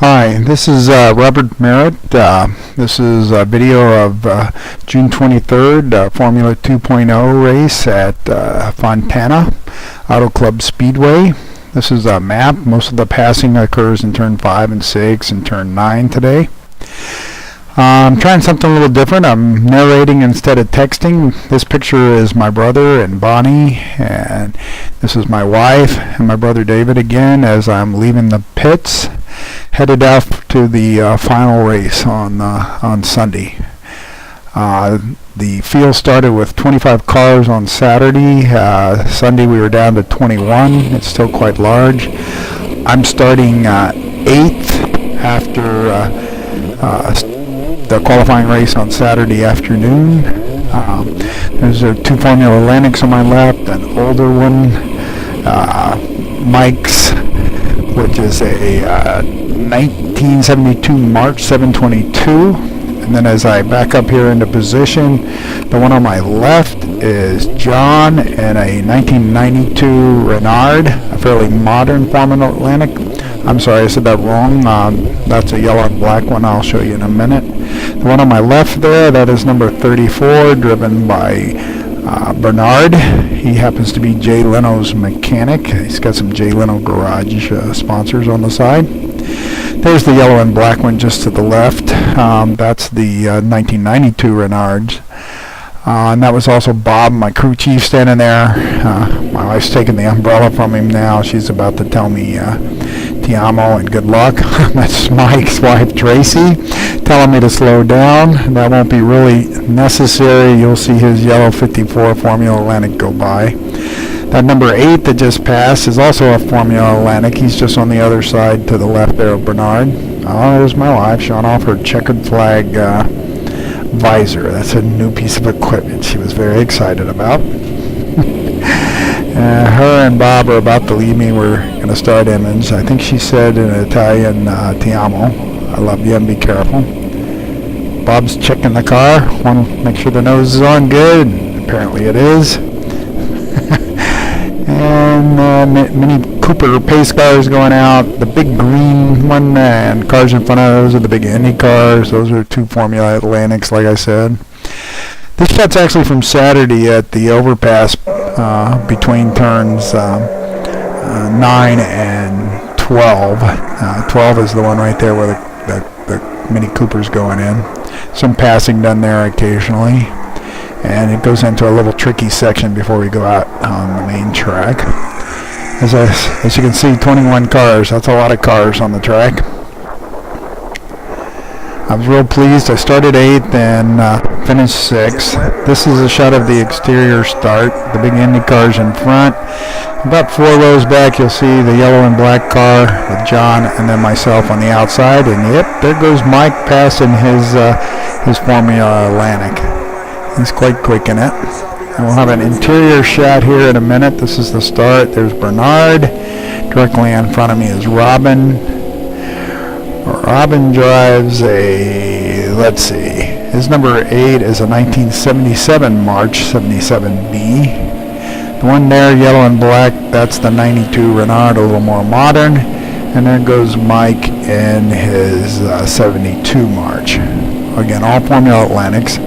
Hi, this is Robert Merritt. This is a video of June 23rd Formula 2.0 race at Fontana Autoclub Speedway. This is a map. Most of the passing occurs in turn 5 and 6 and turn 9 today. I'm trying something a little different. I'm narrating instead of texting. This picture is my brother and Bonnie, and this is my wife and my brother David again as I'm leaving the pits, headed out to the final race on Sunday. The field started with 25 cars on Saturday. Sunday we were down to 21. It's still quite large. I'm starting 8th after the qualifying race on Saturday afternoon. There's two Formula Atlantics on my left, an older one, Mike's, which is a 1972 March 722. And then as I back up here into position, the one on my left is John in a 1992 Renard, a fairly modern Formula Atlantic. I'm sorry, I said that wrong. That's a yellow and black one. I'll show you in a minute. The one on my left there, that is number 34, driven by Bernard. He happens to be Jay Leno's mechanic. He's got some Jay Leno Garage sponsors on the side. There's the yellow and black one just to the left. That's the 1992 Renards. And that was also Bob, my crew chief, standing there. My wife's taking the umbrella from him now. She's about to tell me ti amo and good luck. That's Mike's wife, Tracy, telling me to slow down. That won't be really necessary. You'll see his yellow 54 Formula Atlantic go by. That number 8 that just passed is also a Formula Atlantic. He's just on the other side to the left there of Bernard. Oh, there's my wife showing off her checkered flag visor. That's a new piece of equipment she was very excited about. Her and Bob are about to leave me. We're going to start Emmons. I think she said in Italian, ti amo, I love you and be careful. Bob's checking the car. Want to make sure the nose is on good. Apparently it is. And Mini Cooper pace cars going out. The big green one and cars in front of those are the big Indy cars. Those are two Formula Atlantics, like I said. This shot's actually from Saturday at the overpass between turns 9 and 12. 12 is the one right there where the Mini Cooper's going in. Some passing done there occasionally. And it goes into a little tricky section before we go out on the main track. As you can see, 21 cars. That's a lot of cars on the track. I was real pleased. I started 8th and finished 6th. This is a shot of the exterior start. The big Indy cars in front. About 4 rows back, you'll see the yellow and black car with John and then myself on the outside. And yep, there goes Mike passing his Formula Atlantic. He's quite quick in it. And we'll have an interior shot here in a minute. This is the start. There's Bernard. Directly in front of me is Robin. Robin drives a, let's see, his number 8 is a 1977 March 77B. The one there, yellow and black, that's the 92 Renard, a little more modern. And there goes Mike in his 72 March. Again, all Formula Atlantics.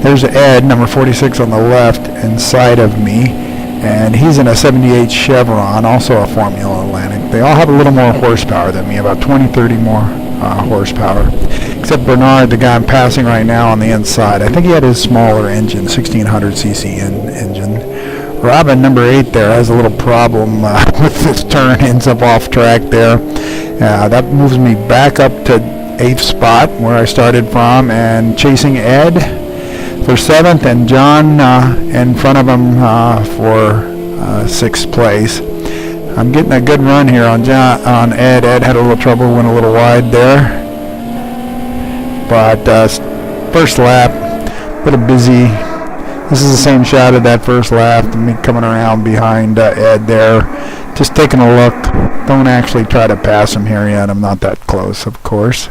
There's Ed, number 46 on the left, inside of me, and he's in a 78 Chevron, also a Formula Atlantic. They all have a little more horsepower than me, about 20-30 more horsepower, except Bernard, the guy I'm passing right now on the inside. I think he had his smaller engine, 1600cc engine. Robin, number 8 there, has a little problem with this turn, ends up off track there. That moves me back up to 8th spot, where I started from, and chasing Ed for 7th, and John in front of him for 6th place. I'm getting a good run here on Ed. Ed had a little trouble, went a little wide there. But first lap, a little busy. This is the same shot of that first lap, me coming around behind Ed there. Just taking a look. Don't actually try to pass him here yet. I'm not that close, of course.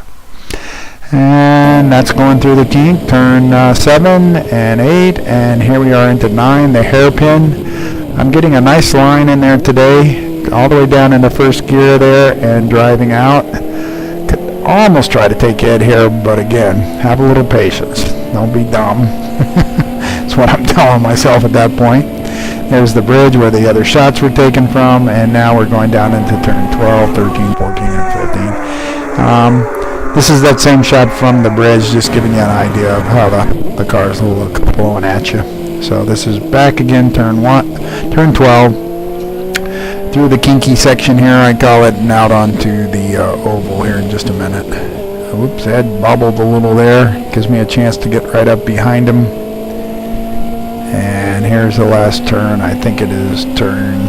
And that's going through the kink, turn 7 and 8, and here we are into 9, the hairpin. I'm getting a nice line in there today, all the way down into first gear there and driving out. almost try to take Ed here, but again, have a little patience. Don't be dumb. That's what I'm telling myself at that point. There's the bridge where the other shots were taken from, and now we're going down into turn 12, 13, 14, and 15. This is that same shot from the bridge, just giving you an idea of how the cars will look blowing at you. So this is back again, turn 12. Through the kinky section here, I call it, and out onto the oval here in just a minute. Whoops, Ed bobbled a little there. Gives me a chance to get right up behind him. And here's the last turn. I think it is turn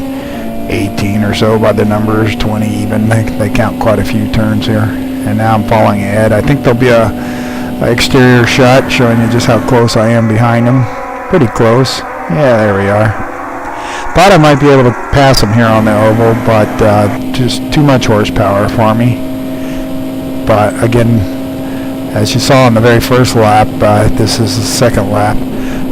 18 or so by the numbers, 20 even. They count quite a few turns here. And now I'm following Ed. I think there'll be a exterior shot showing you just how close I am behind him. Pretty close. Yeah, there we are. Thought I might be able to pass him here on the oval, but just too much horsepower for me. But again, as you saw in the very first lap, this is the second lap.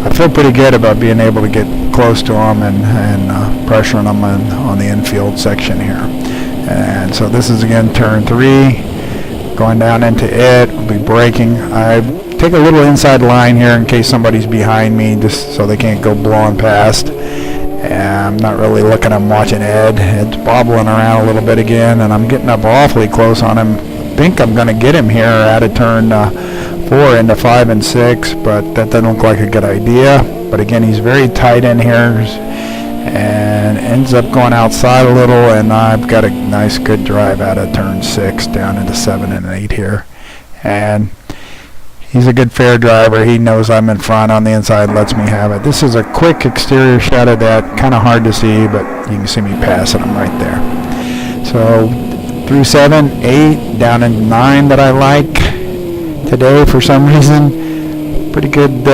I feel pretty good about being able to get close to him and pressuring him on the infield section here. And so this is again turn 3, going down into it. We'll be braking. I take a little inside line here in case somebody's behind me, just so they can't go blowing past. I'm not really looking. I'm watching Ed. Ed's bobbling around a little bit again, and I'm getting up awfully close on him. I think I'm going to get him here out of turn 4 into 5 and 6, but that doesn't look like a good idea. But again, he's very tight in here and ends up going outside a little, and I've got a nice good drive out of turn 6 down into 7 and 8 here. And he's a good fair driver. He knows I'm in front on the inside, lets me have it. This is a quick exterior shot of that. Kind of hard to see, but you can see me passing him right there. So through 7, 8, down into 9 that I like today for some reason. Pretty good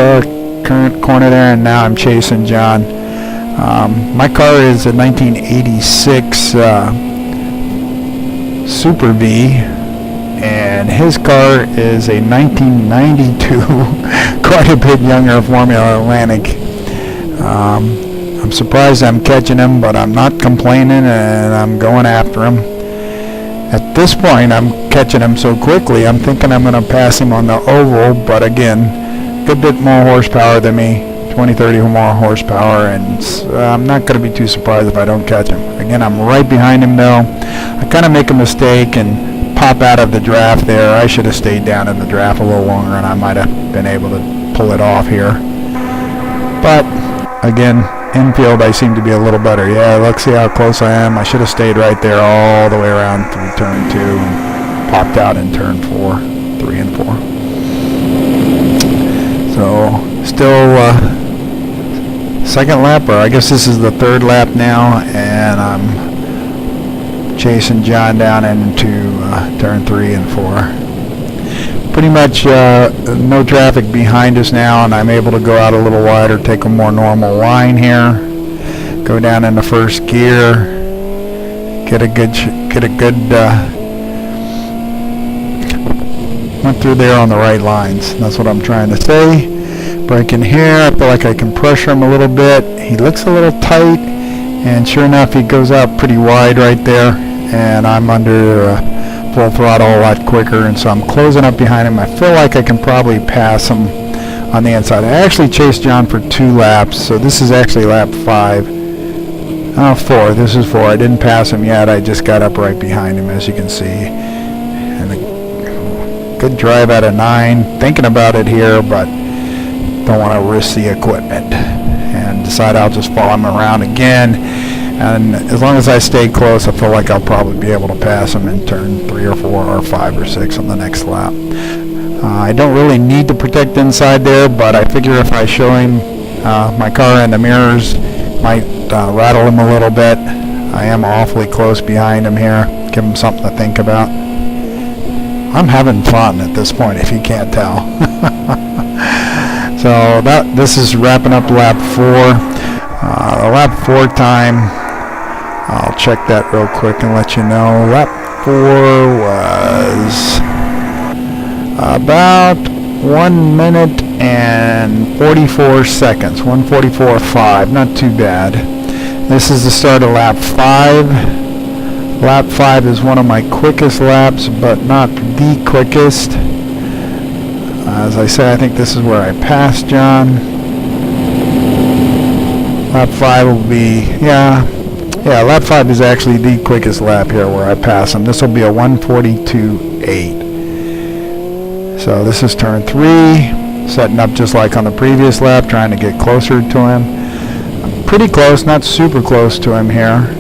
current corner there, and now I'm chasing John. My car is a 1986 Super V, and his car is a 1992, quite a bit younger Formula Atlantic. I'm surprised I'm catching him, but I'm not complaining, and I'm going after him. At this point, I'm catching him so quickly, I'm thinking I'm going to pass him on the oval, but again, a good bit more horsepower than me, 20, 30 more horsepower, and I'm not going to be too surprised if I don't catch him. Again, I'm right behind him, though. I kind of make a mistake and pop out of the draft there. I should have stayed down in the draft a little longer, and I might have been able to pull it off here. But, again, infield I seem to be a little better. Yeah, let's see how close I am. I should have stayed right there all the way around through turn 2 and popped out in turn 4, 3 and 4. So still second lap, or I guess this is the third lap now, and I'm chasing John down into turn 3 and 4. Pretty much no traffic behind us now, and I'm able to go out a little wider, take a more normal line here, go down into first gear, get a good went through there on the right lines. That's what I'm trying to say. Braking here, I feel like I can pressure him a little bit. He looks a little tight, and sure enough, he goes out pretty wide right there, and I'm under full throttle a lot quicker, and so I'm closing up behind him. I feel like I can probably pass him on the inside. I actually chased John for 2 laps, so this is actually lap 5. 4. This is 4. I didn't pass him yet. I just got up right behind him, as you can see. And a good drive out of 9. Thinking about it here, but don't want to risk the equipment. And decide I'll just follow him around again. And as long as I stay close, I feel like I'll probably be able to pass him in turn 3 or 4 or 5 or 6 on the next lap. I don't really need to protect inside there, but I figure if I show him my car in the mirrors, might rattle him a little bit. I am awfully close behind him here. Give him something to think about. I'm having fun at this point, if you can't tell. So this is wrapping up lap 4. The lap 4 time, I'll check that real quick and let you know. Lap 4 was about 1 minute and 44 seconds. 1:44.5, not too bad. This is the start of lap 5. Lap 5 is one of my quickest laps, but not the quickest. As I said, I think this is where I passed John. Lap 5 will be, yeah, lap 5 is actually the quickest lap here where I pass him. This will be a 1:42.8. So this is turn 3, setting up just like on the previous lap, trying to get closer to him. I'm pretty close, not super close to him here,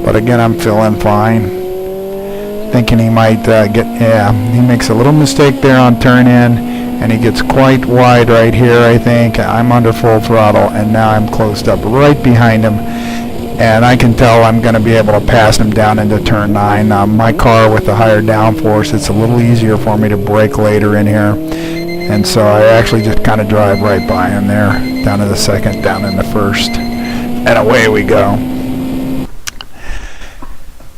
but again, I'm feeling fine. Thinking he might he makes a little mistake there on turn in, and he gets quite wide right here, I think. I'm under full throttle, and now I'm closed up right behind him, and I can tell I'm going to be able to pass him down into turn 9. My car with the higher downforce, it's a little easier for me to brake later in here, and so I actually just kind of drive right by him there, down to the second, down in the first, and away we go.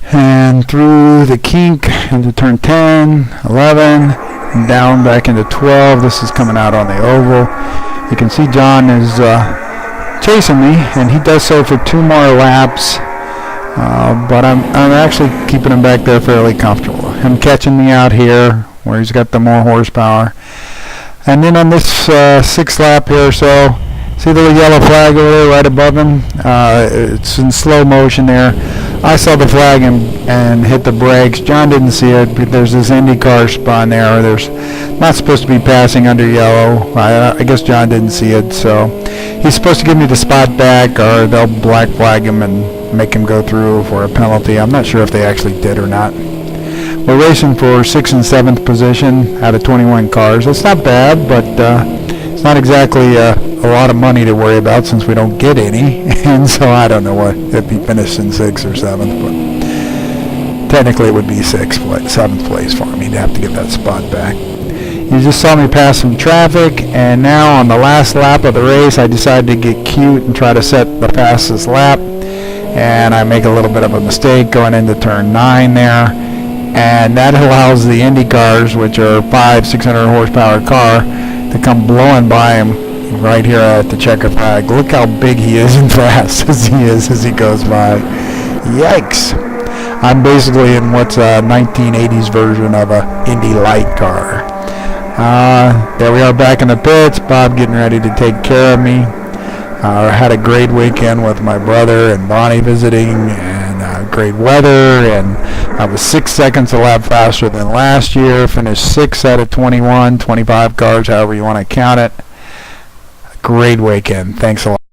And through the kink into turn 10, 11, and down back into 12. This is coming out on the oval. You can see John is chasing me, and he does so for 2 more laps. But I'm actually keeping him back there fairly comfortable. Him catching me out here where he's got the more horsepower. And then on this 6th lap here or so, see the little yellow flag over there right above him? It's in slow motion there. I saw the flag and hit the brakes. John didn't see it, but there's this IndyCar spawn there. There's not supposed to be passing under yellow. I guess John didn't see it, so he's supposed to give me the spot back, or they'll black flag him and make him go through for a penalty. I'm not sure if they actually did or not. We're racing for 6th and 7th position out of 21 cars. That's not bad, but it's not exactly a lot of money to worry about since we don't get any, and so I don't know what if he finished in 6th or 7th, but technically it would be 7th place for me to have to get that spot back. You just saw me pass some traffic, and now on the last lap of the race I decided to get cute and try to set the fastest lap, and I make a little bit of a mistake going into turn 9 there, and that allows the Indy cars, which are 600 horsepower car, to come blowing by him right here at the checker flag. Look how big he is and fast as he is as he goes by. Yikes. I'm basically in what's a 1980s version of a Indy light car. There we are back in the pits. Bob getting ready to take care of me. I had a great weekend with my brother and Bonnie visiting, and great weather, and I was 6 seconds a lap faster than last year. Finished 6 out of 21, 25 cars, however you want to count it. Great weekend. Thanks a lot.